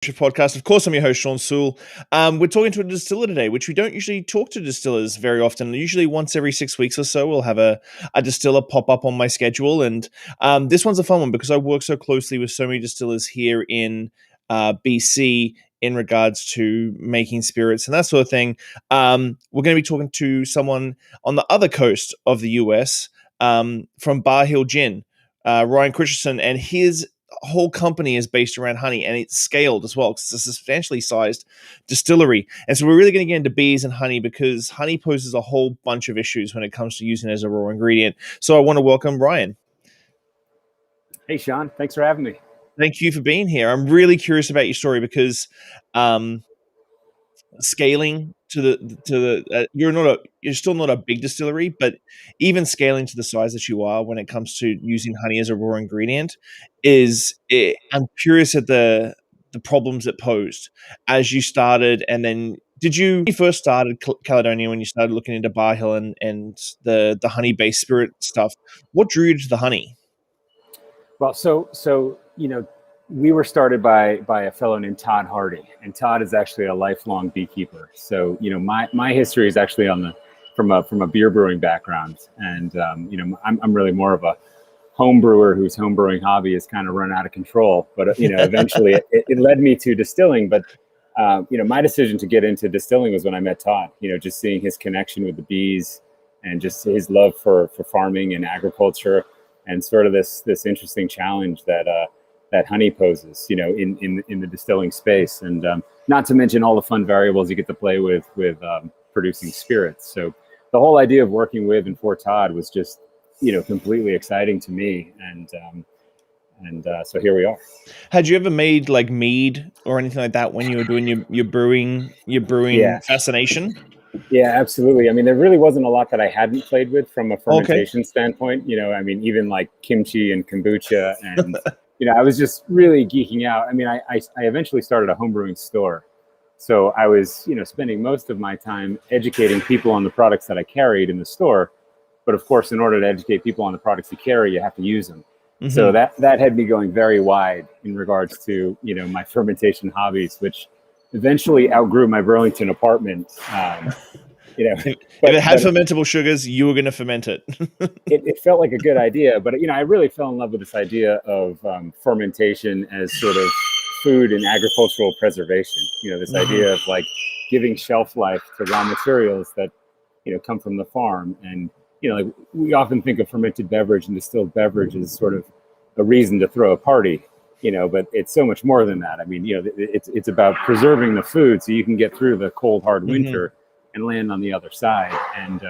Podcast. Of course, I'm your host, Shawn Soole. We're talking to a distiller today, which we don't usually talk to distillers very often. Usually once every 6 weeks or so, we'll have a distiller pop up on my schedule. And this one's a fun one because I work so closely with so many distillers here in BC in regards to making spirits and that sort of thing. We're going to be talking to someone on the other coast of the US from Barr Gin, Ryan Christiansen, and his whole company is based around honey, and it's scaled as well because it's a substantially sized distillery. And so we're really going to get into bees and honey because honey poses a whole bunch of issues when it comes to using it as a raw ingredient. So I want to welcome Ryan. Hey, Shawn. Thanks for having me. Thank you for being here. I'm really curious about your story because scaling to the you're still not a big distillery, but even scaling to the size that you are when it comes to using honey as a raw ingredient I'm curious at the problems it posed as you started. And then when you first started Caledonia, when you started looking into Barr Hill and the honey based spirit stuff, what drew you to the honey? Well, so we were started by a fellow named Todd Hardy, and Todd is actually a lifelong beekeeper. So my history is actually from a beer brewing background, and I'm really more of a home brewer whose home brewing hobby has kind of run out of control. But eventually it led me to distilling. But my decision to get into distilling was when I met Todd. Just seeing his connection with the bees and just his love for farming and agriculture, and sort of this interesting challenge that honey poses, in the distilling space, and not to mention all the fun variables you get to play with producing spirits. So the whole idea of working with and for Todd was just completely exciting to me, and so here we are. Had you ever made like mead or anything like that when you were doing your brewing fascination? Yeah, absolutely. I mean, there really wasn't a lot that I hadn't played with from a fermentation standpoint. Even like kimchi and kombucha, and I was just really geeking out. I mean, I eventually started a homebrewing store, so I was spending most of my time educating people on the products that I carried in the store. But of course, in order to educate people on the products you carry, you have to use them. Mm-hmm. So that had me going very wide in regards to my fermentation hobbies, which eventually outgrew my Burlington apartment. If it had fermentable sugars, you were going to ferment it. It felt like a good idea, but I really fell in love with this idea of fermentation as sort of food and agricultural preservation. This idea of like giving shelf life to raw materials that come from the farm. And like we often think of fermented beverage and distilled beverage as sort of a reason to throw a party. But it's so much more than that. I mean, it's about preserving the food so you can get through the cold, hard winter and land on the other side. And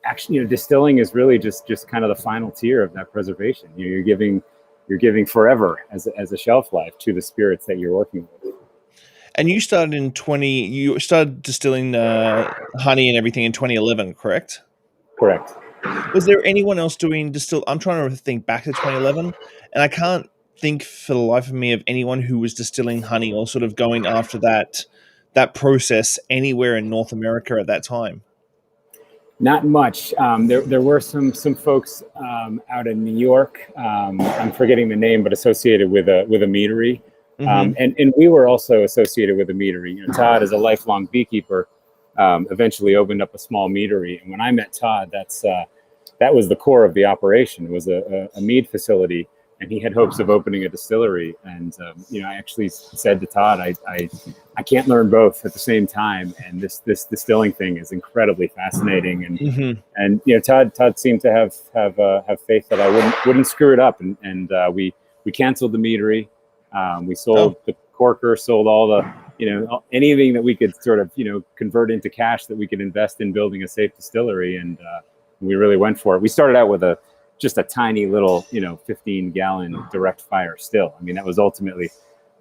actually, distilling is really just kind of the final tier of that preservation. You're giving forever as a shelf life to the spirits that you're working with. And you started distilling honey and everything in 2011, correct? Correct. Was there anyone else doing I'm trying to think back to 2011, and I can't think for the life of me of anyone who was distilling honey or sort of going after that process anywhere in North America at that time. Not much. There were some folks out in New York. I'm forgetting the name, but associated with a meadery. And we were also associated with a meadery. Todd is a lifelong beekeeper. Eventually opened up a small meadery, and when I met Todd, that was the core of the operation. It was a mead facility, and he had hopes of opening a distillery. And I actually said to Todd, I can't learn both at the same time, and this distilling thing is incredibly fascinating. And Todd seemed to have faith that I wouldn't screw it up, and we canceled the meadery. We sold the corker, sold all the anything that we could sort of convert into cash that we could invest in building a safe distillery, and we really went for it. We started out with just a tiny little 15-gallon direct fire still. I mean, that was ultimately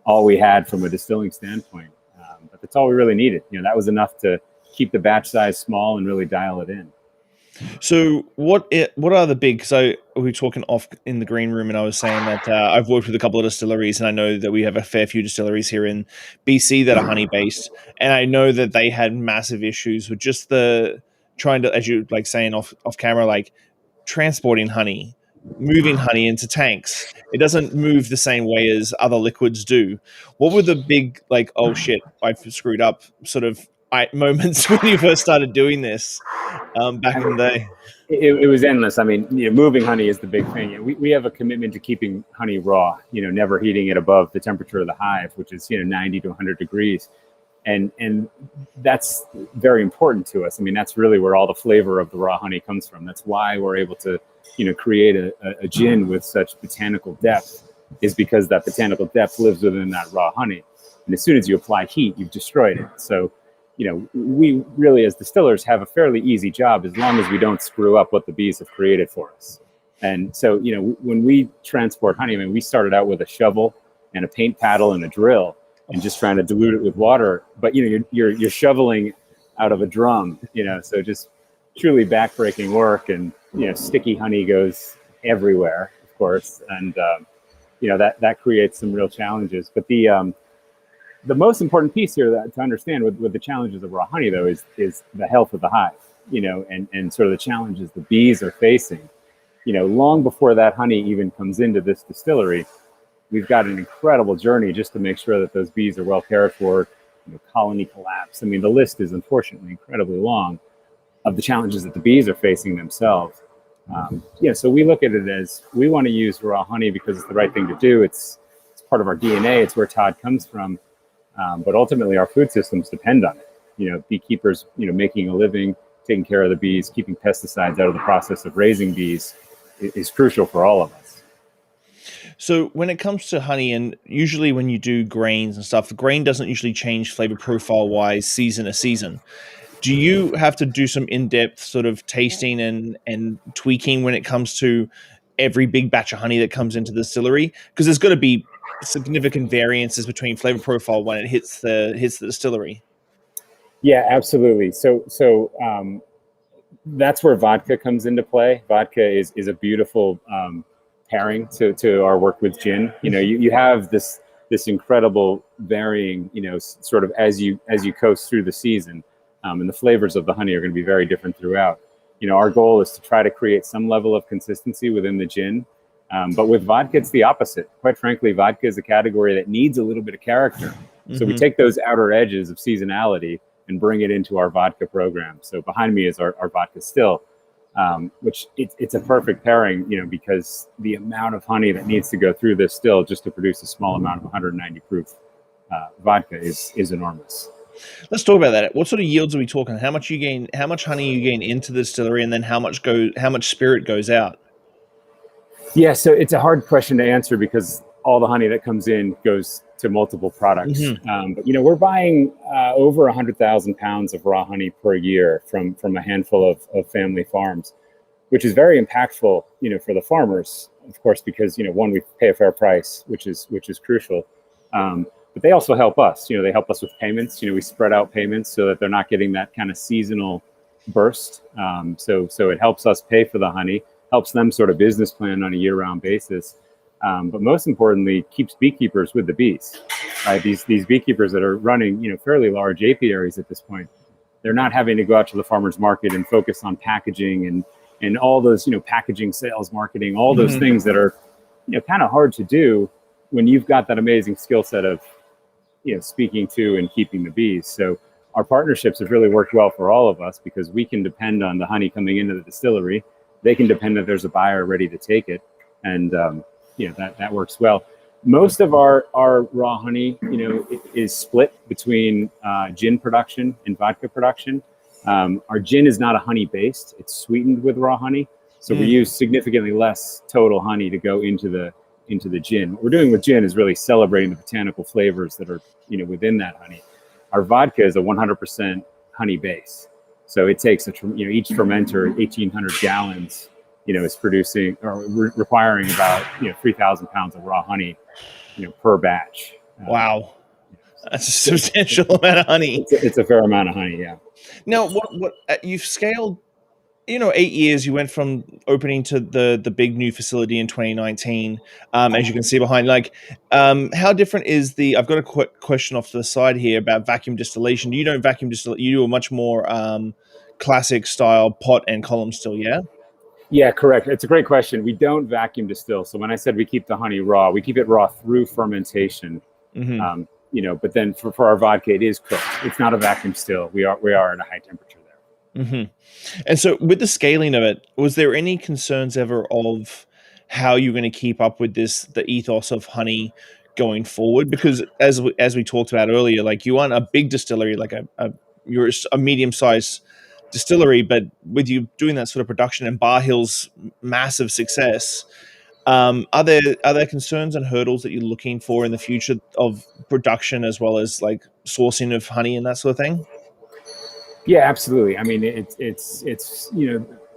all we had from a distilling standpoint, but that's all we really needed. That was enough to keep the batch size small and really dial it in. So what are the big, we were talking off in the green room, and I was saying that I've worked with a couple of distilleries, and I know that we have a fair few distilleries here in BC that are honey based, and I know that they had massive issues with just trying to, as you like saying off camera, like transporting honey moving honey into tanks. It doesn't move the same way as other liquids do. What were the big, like, oh shit, I've screwed up sort of moments when you first started doing this back I in mean, the day? it was endless. I mean, moving honey is the big thing. We have a commitment to keeping honey raw, never heating it above the temperature of the hive, which is, 90 to 100 degrees. And that's very important to us. I mean, that's really where all the flavor of the raw honey comes from. That's why we're able to, create a gin with such botanical depth, is because that botanical depth lives within that raw honey. And as soon as you apply heat, you've destroyed it. So, we really, as distillers, have a fairly easy job as long as we don't screw up what the bees have created for us. And so, when we transport honey, I mean, we started out with a shovel and a paint paddle and a drill, and just trying to dilute it with water. But you're shoveling out of a drum, so just truly backbreaking work. And sticky honey goes everywhere, of course, and that creates some real challenges. But the most important piece here to understand with the challenges of raw honey, though, is the health of the hive, and sort of the challenges the bees are facing. Long before that honey even comes into this distillery, we've got an incredible journey just to make sure that those bees are well cared for, colony collapse. I mean, the list is unfortunately incredibly long of the challenges that the bees are facing themselves. So we look at it as, we want to use raw honey because it's the right thing to do. It's part of our DNA. It's where Todd comes from. But ultimately, our food systems depend on it. Beekeepers, making a living, taking care of the bees, keeping pesticides out of the process of raising bees is crucial for all of us. So when it comes to honey, and usually when you do grains and stuff, the grain doesn't usually change flavor profile wise season to season. Do you have to do some in-depth sort of tasting and tweaking when it comes to every big batch of honey that comes into the distillery? Because there's got to be significant variances between flavor profile when it hits the distillery. Yeah, absolutely. So that's where vodka comes into play. Vodka is a beautiful pairing to our work with gin. You have this incredible varying, sort of as you coast through the season, and the flavors of the honey are going to be very different throughout. Our goal is to try to create some level of consistency within the gin. But with vodka, it's the opposite. Quite frankly, vodka is a category that needs a little bit of character. Mm-hmm. So we take those outer edges of seasonality and bring it into our vodka program. So behind me is our vodka still, which it's a perfect pairing, because the amount of honey that needs to go through this still just to produce a small amount of 190 proof vodka is enormous. Let's talk about that. What sort of yields are we talking? How much honey you gain into the distillery, and then how much spirit goes out? Yeah, so it's a hard question to answer because all the honey that comes in goes to multiple products. Mm-hmm. But we're buying over 100,000 pounds of raw honey per year from a handful of family farms, which is very impactful, for the farmers, of course, because one, we pay a fair price, which is crucial. But they also help us. They help us with payments. We spread out payments so that they're not getting that kind of seasonal burst. So it helps us pay for the honey, helps them sort of business plan on a year-round basis. But most importantly, keeps beekeepers with the bees. Right? These beekeepers that are running, fairly large apiaries at this point, they're not having to go out to the farmers market and focus on packaging and all those, packaging, sales, marketing, all those things that are, kind of hard to do when you've got that amazing skill set of, speaking to and keeping the bees. So our partnerships have really worked well for all of us because we can depend on the honey coming into the distillery. They can depend that there's a buyer ready to take it. And, that works well. Most of our raw honey, is split between gin production and vodka production. Our gin is not a honey based; it's sweetened with raw honey, so we use significantly less total honey to go into the gin. What we're doing with gin is really celebrating the botanical flavors that are within that honey. Our vodka is a 100% honey base, so it takes each fermenter 1,800 gallons. Is producing or requiring about 3,000 pounds of raw honey, per batch. Wow, that's a substantial amount of honey. It's a fair amount of honey, yeah. Now, what you've scaled? 8 years. You went from opening to the big new facility in 2019. As you can see behind, how different is the? I've got a quick question off to the side here about vacuum distillation. You don't vacuum distillate. You do a much more classic style pot and column still, yeah. Yeah, correct. It's a great question. We don't vacuum distill. So when I said we keep the honey raw, we keep it raw through fermentation. Hmm. But then for our vodka, it is cooked. It's not a vacuum still. We are at a high temperature there. Hmm. And so with the scaling of it, was there any concerns ever of how you're going to keep up with the ethos of honey going forward? Because as we talked about earlier, like you aren't a big distillery, like you're a medium-sized distillery, but with you doing that sort of production and Bar Hill's massive success, are there concerns and hurdles that you're looking for in the future of production as well as like sourcing of honey and that sort of thing? Yeah, absolutely. I mean, it's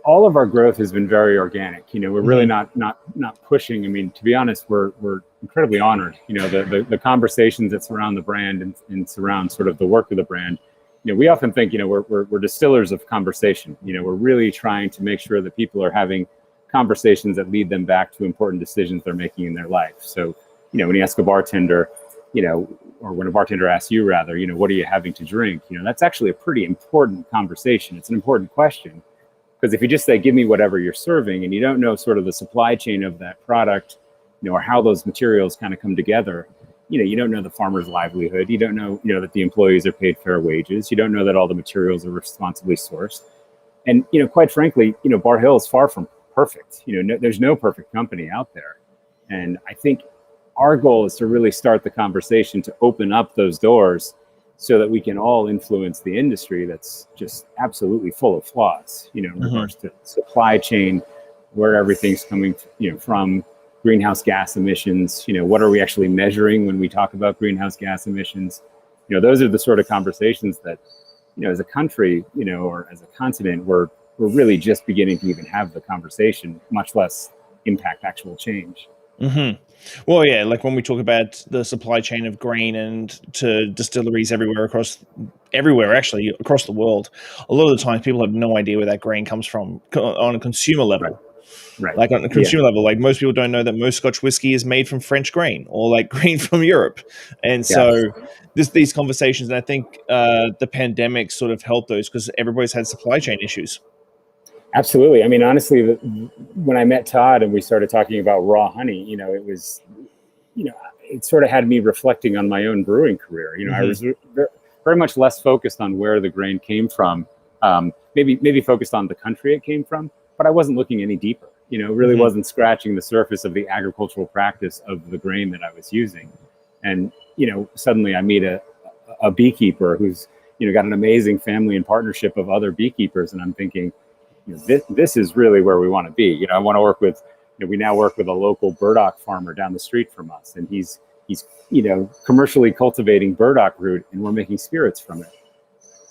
all of our growth has been very organic. We're really Hmm. not pushing. I mean, to be honest, we're incredibly honored. The conversations that surround the brand and surround sort of the work of the brand. We often think we're distillers of conversation. We're really trying to make sure that people are having conversations that lead them back to important decisions they're making in their life. So, when you ask a bartender, or when a bartender asks you rather, what are you having to drink? That's actually a pretty important conversation. It's an important question because if you just say, give me whatever you're serving, and you don't know sort of the supply chain of that product, or how those materials kind of come together, you don't know the farmer's livelihood. You don't know, that the employees are paid fair wages. You don't know that all the materials are responsibly sourced. And, quite frankly, Bar Hill is far from perfect. There's no perfect company out there. And I think our goal is to really start the conversation to open up those doors so that we can all influence the industry that's just absolutely full of flaws, in Hmm. regards to supply chain, where everything's coming, from greenhouse gas emissions, what are we actually measuring when we talk about greenhouse gas emissions? Those are the sort of conversations that, as a country, or as a continent, we're really just beginning to even have the conversation, much less impact actual change. Hmm. Well, yeah, like when we talk about the supply chain of grain and to distilleries everywhere actually across the world, a lot of the time people have no idea where that grain comes from on a consumer Right. level. Right. Like on a Yeah. consumer level, like most people don't know that most Scotch whiskey is made from French grain or like grain from Europe, and Yeah. so these conversations, and I think the pandemic sort of helped those because everybody's had supply chain issues. Absolutely. I mean, honestly, when I met Todd and we started talking about raw honey, it was, it sort of had me reflecting on my own brewing career. I Hmm. was very much less focused on where the grain came from, maybe focused on the country it came from, but I wasn't looking any deeper. Really Hmm. wasn't scratching the surface of the agricultural practice of the grain that I was using. And, suddenly I meet a beekeeper who's, got an amazing family and partnership of other beekeepers. And I'm thinking, this is really where we want to be. I want to work with, we now work with a local burdock farmer down the street from us, and he's commercially cultivating burdock root, and we're making spirits from it.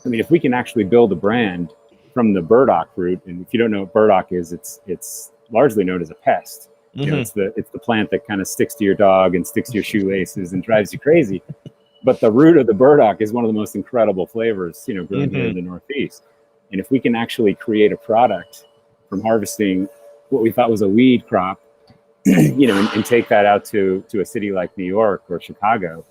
I mean, if we can actually build a brand from the burdock root, and if you don't know what burdock is, it's largely known as a pest. Hmm. It's the plant that kind of sticks to your dog and sticks to your shoelaces and drives you crazy. But the root of the burdock is one of the most incredible flavors, grown here Hmm. in the Northeast. And if we can actually create a product from harvesting what we thought was a weed crop, and take that out to a city like New York or Chicago,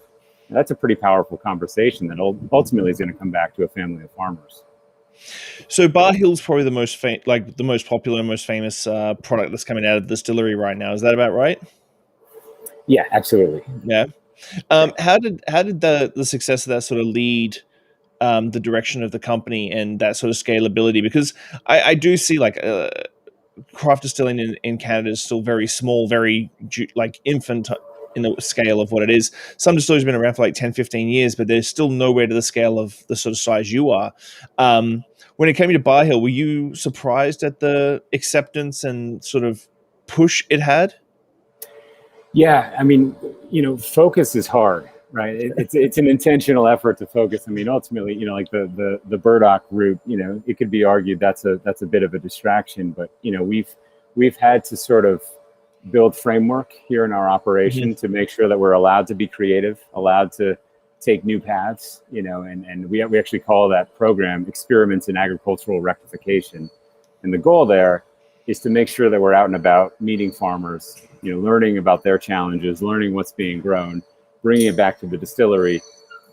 that's a pretty powerful conversation that ultimately is going to come back to a family of farmers. So Bar Hill's probably the most popular, most famous product that's coming out of the distillery right now. Is that about right? Yeah, absolutely. Yeah. Yeah. How did the success of that sort of lead the direction of the company and that sort of scalability? Because I do see like craft distilling in Canada is still very small, very like infant in the scale of what it is. Some distilleries have been around for like 10, 15 years, but they're still nowhere to the scale of the sort of size you are. When it came to Bar Hill, were you surprised at the acceptance and sort of push it had? Yeah, I mean, focus is hard, right? It's an intentional effort to focus. I mean, ultimately, like the burdock root, it could be argued that's a bit of a distraction, but we've had to sort of build framework here in our Mhm. operation to make sure that we're allowed to be creative, allowed to take new paths, and we actually call that program experiments in agricultural rectification. And the goal there is to make sure that we're out and about meeting farmers, learning about their challenges, learning what's being grown, bringing it back to the distillery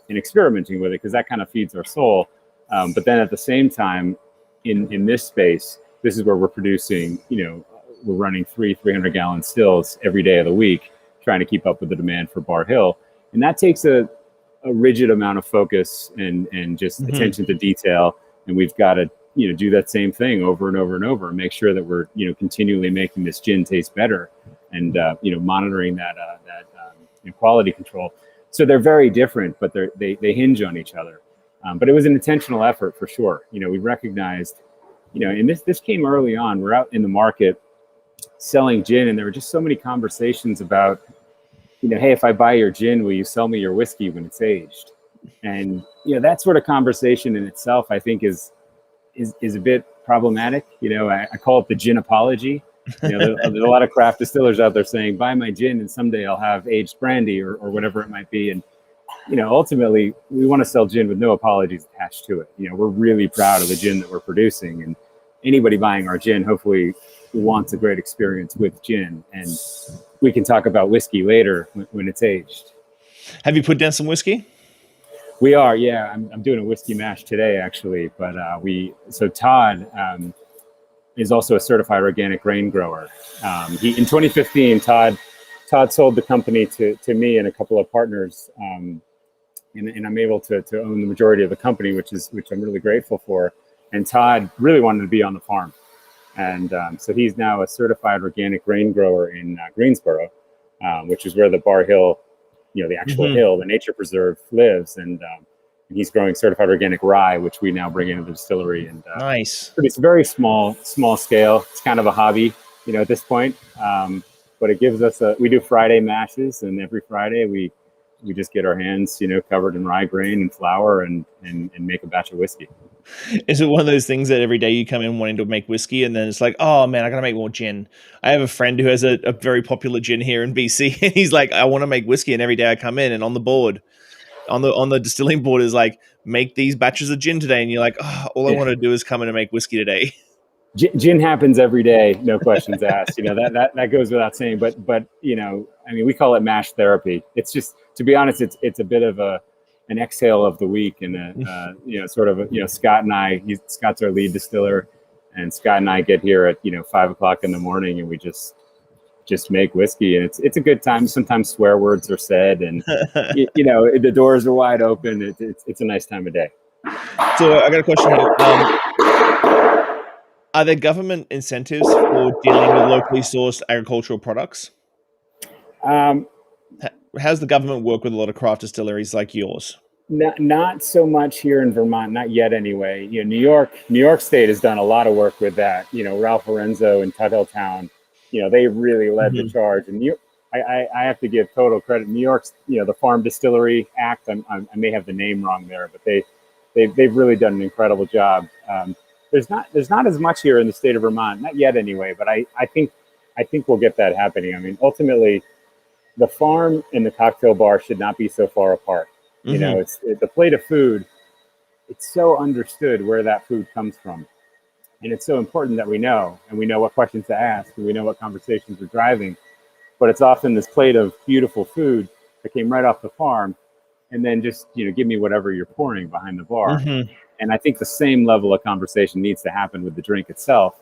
and experimenting with it, because that kind of feeds our soul. But then at the same time, in this space, this is where we're producing, we're running 300-gallon stills every day of the week, trying to keep up with the demand for Barr Hill. And that takes a rigid amount of focus and just attention to detail. And we've got to, do that same thing over and over and over and make sure that we're, continually making this gin taste better and, monitoring that quality control. So they're very different, but they hinge on each other. But it was an intentional effort for sure. We recognized, and this came early on. We're out in the market selling gin, and there were just so many conversations about, hey, if I buy your gin, will you sell me your whiskey when it's aged? And that sort of conversation in itself, I think, is a bit problematic. I call it the gin apology. There's a lot of craft distillers out there saying, buy my gin and someday I'll have aged brandy or whatever it might be. And, ultimately we want to sell gin with no apologies attached to it. We're really proud of the gin that we're producing, and anybody buying our gin hopefully wants a great experience with gin. And we can talk about whiskey later when it's aged. Have you put down some whiskey? We are, yeah. I'm doing a whiskey mash today, actually. But so Todd is also a certified organic grain grower. In 2015, Todd sold the company to me and a couple of partners, and I'm able to own the majority of the company, which I'm really grateful for. And Todd really wanted to be on the farm, and so he's now a certified organic grain grower in Greensboro, which is where the Barr Hill, the actual hill, the nature preserve, lives. And he's growing certified organic rye, which we now bring into the distillery. And nice. It's very small scale. It's kind of a hobby, at this point. But it gives us we do Friday mashes, and every Friday we just get our hands, covered in rye grain and flour and make a batch of whiskey. Is it one of those things that every day you come in wanting to make whiskey and then it's like, oh man, I gotta make more gin? I have a friend who has a very popular gin here in BC, and he's like, I want to make whiskey, and every day I come in and on the board, on the distilling board is like, make these batches of gin today, and you're like, oh, all I want to do is come in and make whiskey today. Gin happens every day, no questions asked. That goes without saying. But we call it mash therapy. It's just, to be honest, it's a bit of an exhale of the week, and Scott and I. Scott's our lead distiller, and Scott and I get here at 5:00 in the morning, and we just make whiskey, and it's a good time. Sometimes swear words are said, and the doors are wide open. It's a nice time of day. So I got a question here. Are there government incentives for dealing with locally sourced agricultural products? How's the government work with a lot of craft distilleries like yours? Not so much here in Vermont, not yet anyway. New York State has done a lot of work with that. Ralph Lorenzo and Tuttletown, they really led the charge. And I have to give total credit. New York's, the Farm Distillery Act. I may have the name wrong there, but they've really done an incredible job. There's not as much here in the state of Vermont, not yet anyway. But I think we'll get that happening. I mean, ultimately, the farm and the cocktail bar should not be so far apart. It's the plate of food. It's so understood where that food comes from, and it's so important that we know what questions to ask, and we know what conversations we're driving. But it's often this plate of beautiful food that came right off the farm, and then just give me whatever you're pouring behind the bar. And I think the same level of conversation needs to happen with the drink itself,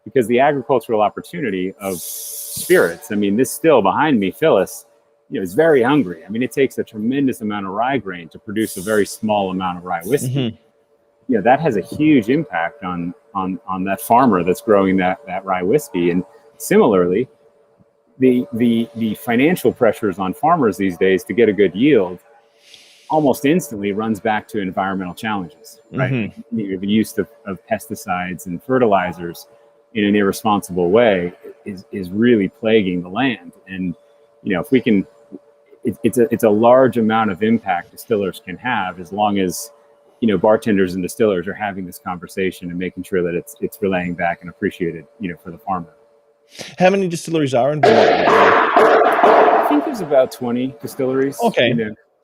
because the agricultural opportunity of spirits. I mean, this still behind me, Phyllis, is very hungry. I mean, it takes a tremendous amount of rye grain to produce a very small amount of rye whiskey. That has a huge impact on that farmer that's growing that rye whiskey. And similarly, the financial pressures on farmers these days to get a good yield almost instantly runs back to environmental challenges, right? The use of pesticides and fertilizers in an irresponsible way is really plaguing the land. And if we can, it's a large amount of impact distillers can have, as long as bartenders and distillers are having this conversation and making sure that it's relaying back and appreciated for the farmer. How many distilleries are in Vermont? I think there's about 20 distilleries. Okay.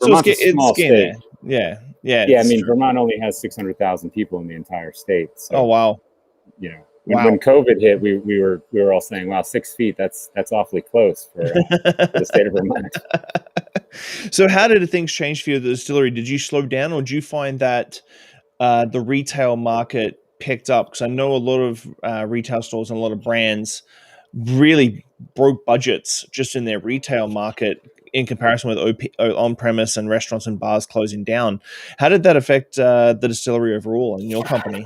So Vermont's a small state. Yeah. I mean, Vermont only has 600,000 people in the entire state. So, oh wow. When COVID hit, we were all saying, "Wow, 6 feet. That's awfully close for the state of Vermont." So, how did things change for you at the distillery? Did you slow down, or did you find that the retail market picked up? Because I know a lot of retail stores and a lot of brands really broke budgets just in their retail market in comparison with on-premise and restaurants and bars closing down. How did that affect the distillery overall and your company?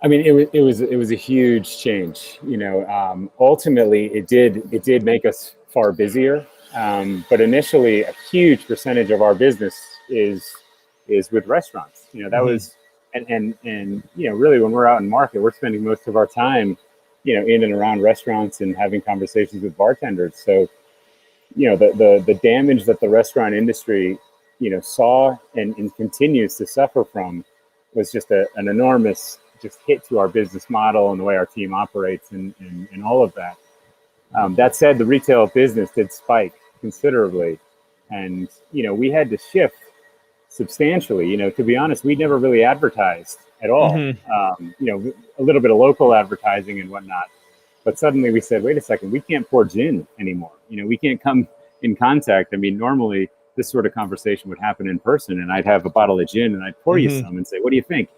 I mean, it was a huge change. Ultimately, it did make us far busier. But initially, a huge percentage of our business is with restaurants. That was, and really, when we're out in market, we're spending most of our time, in and around restaurants and having conversations with bartenders. So, the damage that the restaurant industry, saw and continues to suffer from was just an enormous just hit to our business model and the way our team operates and all of that. That said, the retail business did spike considerably, and we had to shift substantially. To be honest, we never really advertised at all. A little bit of local advertising and whatnot, but suddenly we said, wait a second, we can't pour gin anymore. We can't come in contact. I mean, normally this sort of conversation would happen in person, and I'd have a bottle of gin and I'd pour you some and say, what do you think?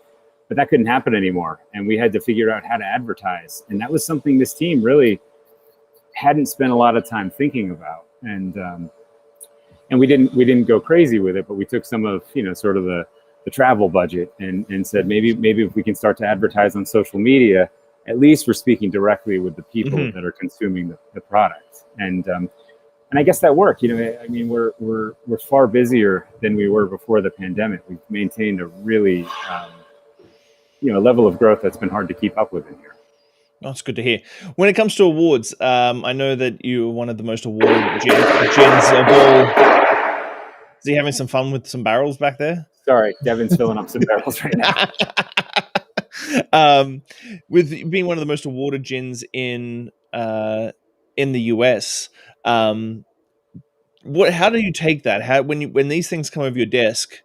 But that couldn't happen anymore, and we had to figure out how to advertise, and that was something this team really hadn't spent a lot of time thinking about. And we didn't go crazy with it, but we took some of sort of the travel budget and said maybe if we can start to advertise on social media, at least we're speaking directly with the people that are consuming the product. And I guess that worked. I mean, we're far busier than we were before the pandemic. We've maintained a really level of growth that's been hard to keep up with in here. That's good to hear. When it comes to awards, I know that you were one of the most awarded gins of all. Is he having some fun with some barrels back there? Sorry, Devin's filling up some barrels right now. With being one of the most awarded gins in the US, how do you take that? When these things come over your desk,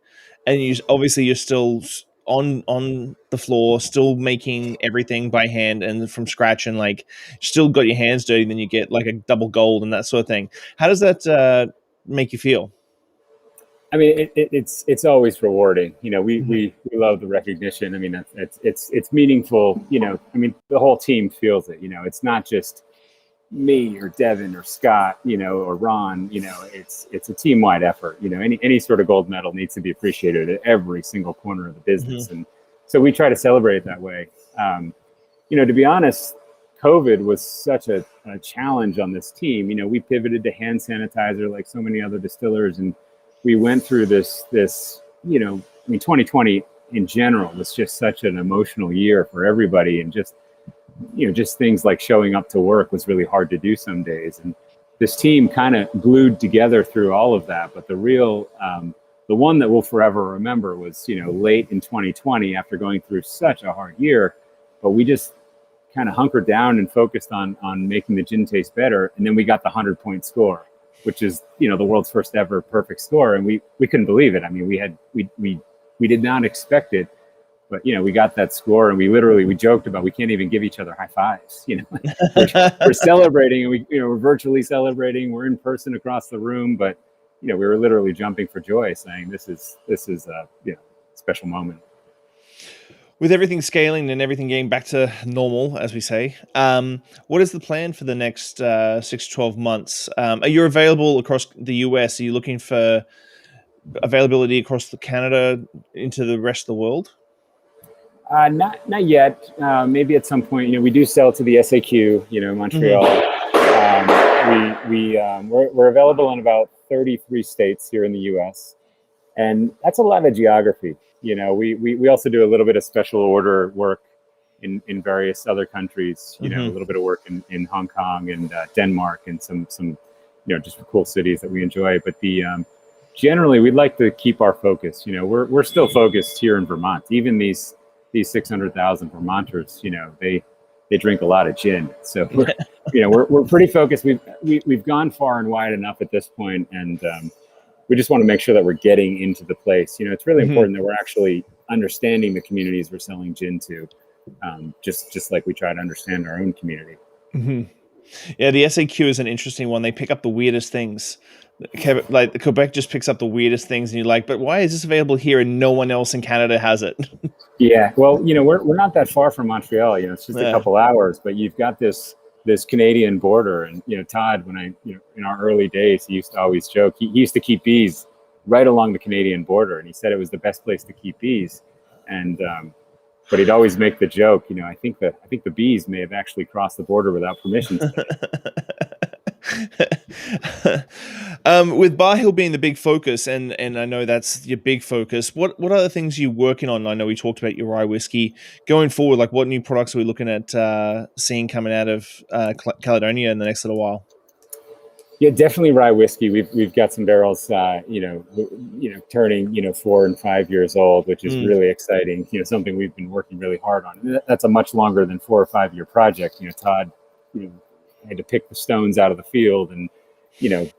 and you're still on the floor, still making everything by hand and from scratch, and still got your hands dirty, then you get like a double gold and that sort of thing. How does that make you feel? I mean, it's always rewarding. We love the recognition. I mean, it's meaningful. I mean, the whole team feels it. It's not just me or Devin or Scott, or Ron. It's a team-wide effort. Any sort of gold medal needs to be appreciated at every single corner of the business, and so we try to celebrate it that way. To be honest, COVID was such a challenge on this team. We pivoted to hand sanitizer like so many other distillers, and we went through this. 2020 in general was just such an emotional year for everybody, and just things like showing up to work was really hard to do some days. And this team kind of glued together through all of that. But the real, the one that we'll forever remember was, late in 2020 after going through such a hard year, but we just kind of hunkered down and focused on making the gin taste better. And then we got the 100-point score, which is, the world's first ever perfect score. And we couldn't believe it. I mean, we did not expect it. But, we got that score, and we joked about we can't even give each other high fives. We're celebrating, and we're virtually celebrating. We're in person across the room, but we were literally jumping for joy, saying this is a special moment. With everything scaling and everything getting back to normal, as we say, what is the plan for the next 6 to 12 months? Are you available across the US? Are you looking for availability across Canada into the rest of the world? Not yet. Maybe at some point. We do sell to the SAQ, Montreal. We're available in about 33 states here in the U.S., and that's a lot of geography. We also do a little bit of special order work in various other countries. A little bit of work in Hong Kong and Denmark, and some just cool cities that we enjoy. But generally, we'd like to keep our focus. We're still focused here in Vermont. Even these 600,000 Vermonters, they drink a lot of gin. So we're pretty focused. We've gone far and wide enough at this point, and we just want to make sure that we're getting into the place. It's really important that we're actually understanding the communities we're selling gin to, just like we try to understand our own community. Yeah, the SAQ is an interesting one. They pick up the weirdest things. Like Quebec just picks up the weirdest things, and you're like, but why is this available here and no one else in Canada has it? Yeah, well, we're not that far from Montreal. It's just a Yeah. couple hours, but you've got this Canadian border, and Todd, when in our early days, he used to always joke. He used to keep bees right along the Canadian border, and he said it was the best place to keep bees. And but he'd always make the joke, I think the bees may have actually crossed the border without permission today. With Bar Hill being the big focus, and I know that's your big focus, what other things are you working on? I know we talked about your rye whiskey. Going forward, like what new products are we looking at seeing coming out of Caledonia in the next little while? Yeah, definitely rye whiskey. We've got some barrels, turning 4 and 5 years old, which is really exciting. Something we've been working really hard on. That's a much longer than 4 or 5 year project. Todd, had to pick the stones out of the field and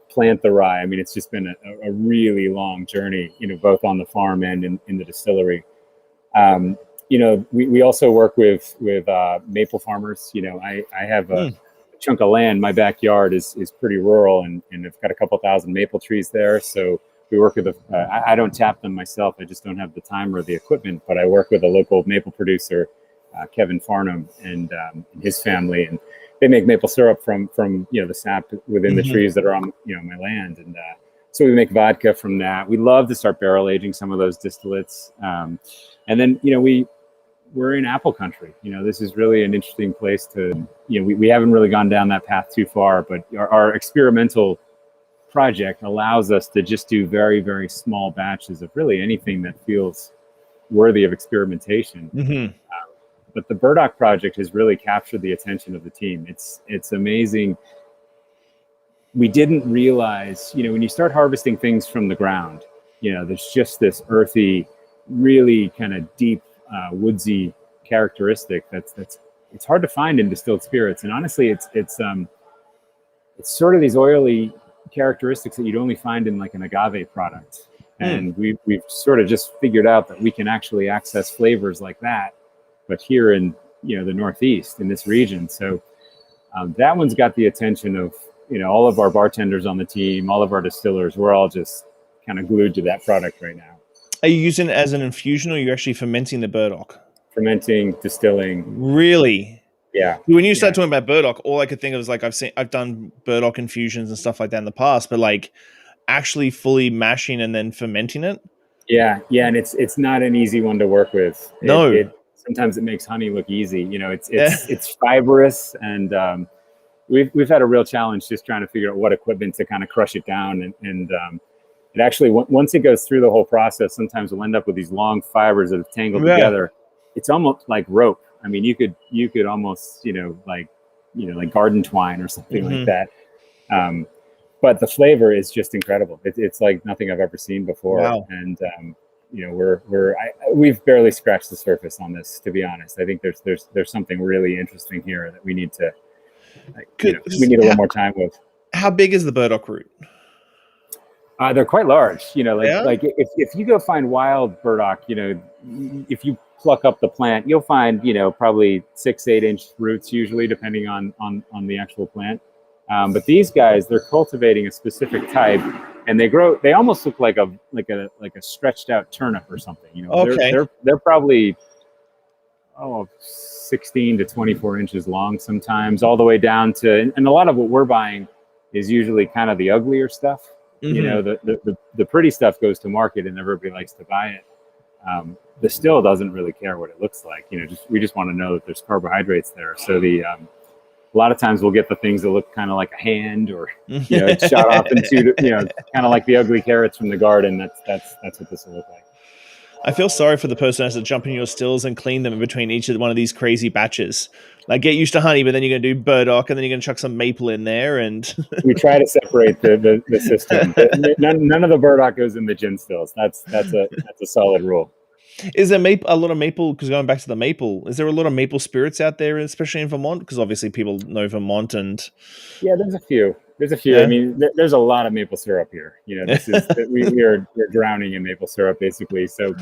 plant the rye. I mean, it's just been a really long journey. Both on the farm and in the distillery. We also work with maple farmers. I have a chunk of land. My backyard is pretty rural, and I've got a couple thousand maple trees there. So we work with I don't tap them myself. I just don't have the time or the equipment, but I work with a local maple producer, Kevin Farnham, and his family, and they make maple syrup from the sap within the trees that are on my land, and so we make vodka from that. We love to start barrel aging some of those distillates, and then we're in apple country. This is really an interesting place to, we haven't really gone down that path too far, but our experimental project allows us to just do very, very small batches of really anything that feels worthy of experimentation. But the Burdock project has really captured the attention of the team. It's amazing. We didn't realize, when you start harvesting things from the ground, there's just this earthy, really kind of deep, woodsy characteristic it's hard to find in distilled spirits. And honestly, it's sort of these oily characteristics that you'd only find in like an agave product. And we've sort of just figured out that we can actually access flavors like that, but here in the Northeast, in this region. So that one's got the attention of all of our bartenders on the team, all of our distillers. We're all just kind of glued to that product right now. Are you using it as an infusion, or are you actually fermenting the burdock? Fermenting, distilling. Really? Yeah. When you start talking about burdock, all I could think of is like I've done burdock infusions and stuff like that in the past, but like actually fully mashing and then fermenting it. Yeah, and it's not an easy one to work with. Sometimes it makes honey look easy. It's fibrous, and we've had a real challenge just trying to figure out what equipment to kind of crush it down, and it actually, once it goes through the whole process, sometimes we'll end up with these long fibers that have tangled together. It's almost like rope. I mean, you could almost, like garden twine or something like that. But the flavor is just incredible. It's like nothing I've ever seen before. Wow. And we've barely scratched the surface on this, to be honest. I think there's something really interesting here that we need to, we need a little more time with. How big is the burdock root? They're quite large, like if you go find wild burdock, if you pluck up the plant, you'll find, probably 6-8 inch roots, usually, depending on the actual plant. But these guys, they're cultivating a specific type, and they almost look like a stretched out turnip or something. Okay. They're probably 16 to 24 inches long sometimes, all the way down to, and a lot of what we're buying is usually kind of the uglier stuff. The pretty stuff goes to market and everybody likes to buy it. The still doesn't really care what it looks like. We just want to know that there's carbohydrates there. So a lot of times we'll get the things that look kind of like a hand, or it's shot off into kind of like the ugly carrots from the garden. That's what this will look like. I feel sorry for the person who has to jump in your stills and clean them in between each of one of these crazy batches. Like, get used to honey, but then you're going to do burdock, and then you're going to chuck some maple in there. And we try to separate the system. None of the burdock goes in the gin stills. That's a solid rule. Is there a lot of maple? Because going back to the maple, is there a lot of maple spirits out there, especially in Vermont? Because obviously people know Vermont, and yeah, there's a few. There's a few. I Yeah. mean, there's a lot of maple syrup here. This is we're drowning in maple syrup basically. So,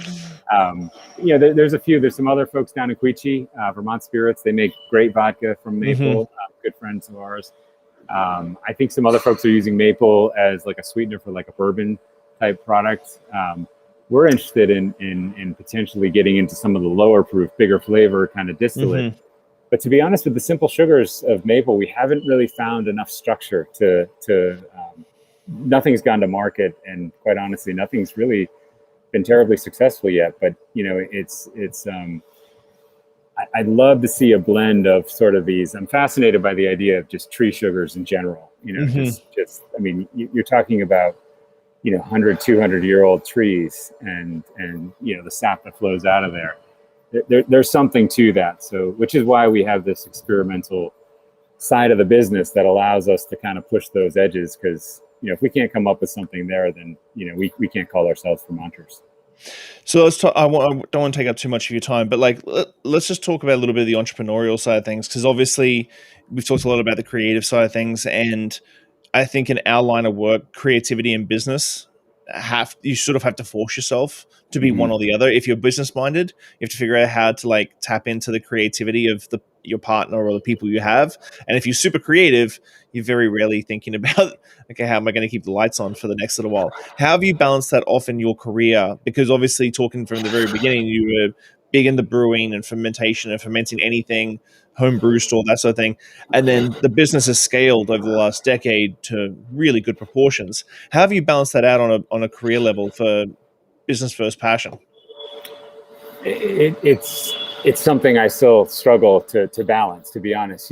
there's a few. There's some other folks down in Queechee, Vermont Spirits. They make great vodka from maple. Good friends of ours. I think some other folks are using maple as like a sweetener for like a bourbon type product. We're interested in potentially getting into some of the lower proof, bigger flavor kind of distillate. But to be honest, with the simple sugars of maple, we haven't really found enough structure to nothing's gone to market, and quite honestly, nothing's really been terribly successful yet. But I'd love to see a blend of sort of these. I'm fascinated by the idea of just tree sugars in general. I mean, you're talking about 100, 200-year-old trees, and the sap that flows out of there. There's something to that. So, which is why we have this experimental side of the business that allows us to kind of push those edges. Because if we can't come up with something there, then we can't call ourselves Vermonters. So let's talk. I don't want to take up too much of your time, but let's just talk about a little bit of the entrepreneurial side of things, because obviously we've talked a lot about the creative side of things, and I think in our line of work, creativity and business you sort of have to force yourself to be one or the other. If you're business minded, you have to figure out how to tap into the creativity of your partner or the people you have. And if you're super creative, you're very rarely thinking about, okay, how am I going to keep the lights on for the next little while? How have you balanced that off in your career? Because obviously, talking from the very beginning, you were big into brewing and fermentation and fermenting anything, home brew store, that sort of thing. And then the business has scaled over the last decade to really good proportions. How have you balanced that out on a career level for business first passion? It's something I still struggle to balance, to be honest.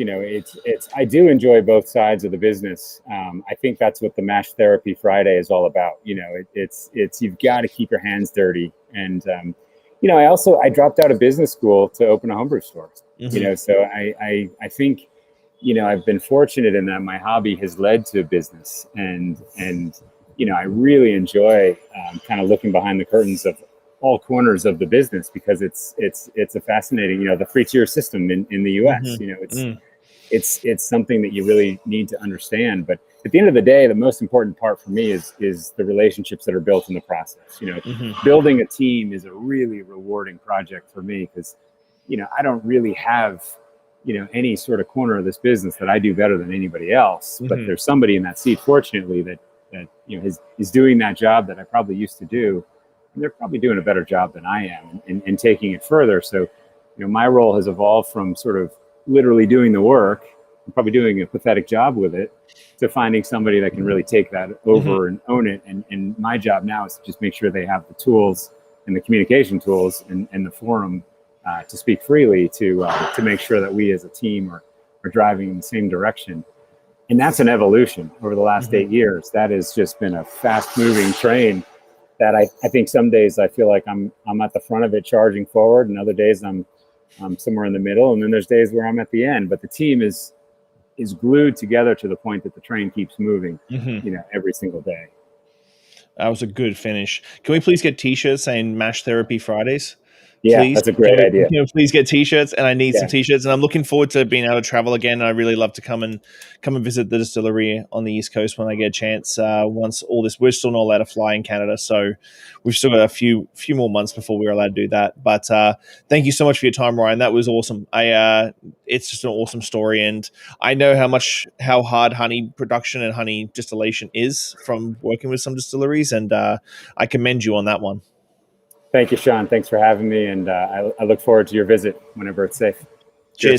I do enjoy both sides of the business. I think that's what the Mash Therapy Friday is all about. It's you've got to keep your hands dirty. And I dropped out of business school to open a homebrew store. So I think I've been fortunate in that my hobby has led to business, and I really enjoy kind of looking behind the curtains of all corners of the business, because it's a fascinating, the free tier system in the US. It's something that you really need to understand. But at the end of the day, the most important part for me is the relationships that are built in the process. Building a team is a really rewarding project for me, because I don't really have any sort of corner of this business that I do better than anybody else. But there's somebody in that seat, fortunately, that is doing that job that I probably used to do. And they're probably doing a better job than I am in taking it further. So, my role has evolved from sort of literally doing the work, and probably doing a pathetic job with it, to finding somebody that can really take that over and own it. And my job now is to just make sure they have the tools and the communication tools and the forum to speak freely, to make sure that we as a team are driving in the same direction. And that's an evolution over the last 8 years. That has just been a fast moving train that I think some days I feel like I'm at the front of it charging forward, and other days I'm somewhere in the middle, and then there's days where I'm at the end. But the team is glued together to the point that the train keeps moving, every single day. That was a good finish. Can we please get t-shirts saying Mash Therapy Fridays? Yeah, Please, that's a great idea. Please get t-shirts, and I need some t-shirts, and I'm looking forward to being able to travel again. I really love to come and visit the distillery on the East Coast when I get a chance. Once all this, we're still not allowed to fly in Canada, so we've still got a few more months before we're allowed to do that. But thank you so much for your time, Ryan. That was awesome. It's just an awesome story, and I know how hard honey production and honey distillation is from working with some distilleries, and I commend you on that one. Thank you, Shawn. Thanks for having me, and I look forward to your visit whenever it's safe. Cheers.